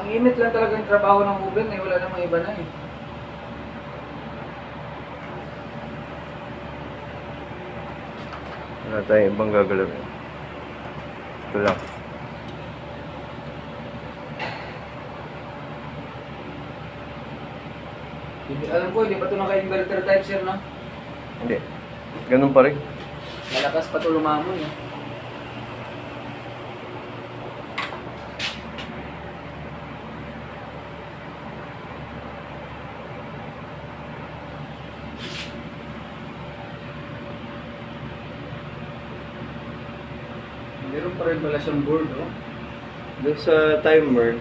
Ang init lang talaga yung trabaho ng oven eh. Wala namang iba na eh. Wala tayong ibang gagalawin. Ito lang. Alam ko, hindi pa ito naka-inverter type sir, no? Hindi. Ganun pa rin. Malakas pa ito lumamon eh. Meron pa rin pala siyang board, oh. Doon sa timer,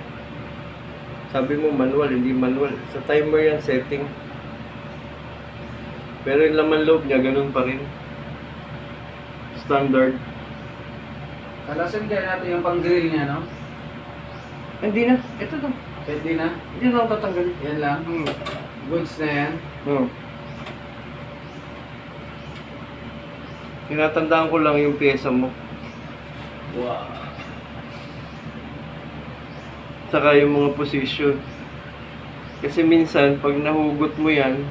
sabi mo manual, hindi manual. Sa timer yan setting. Pero yung laman loob niya, ganun pa rin. Standard. Kalasan kaya natin yung pang-grill niya, no? Hindi na. Ito to. Pwede na. Hindi na ako tatanggalin. Yan lang. Goods na yan. Oo. Tinatandaan ko lang yung pyesa mo. Wow. Saka yung mga position. Kasi minsan, pag nahugot mo yan,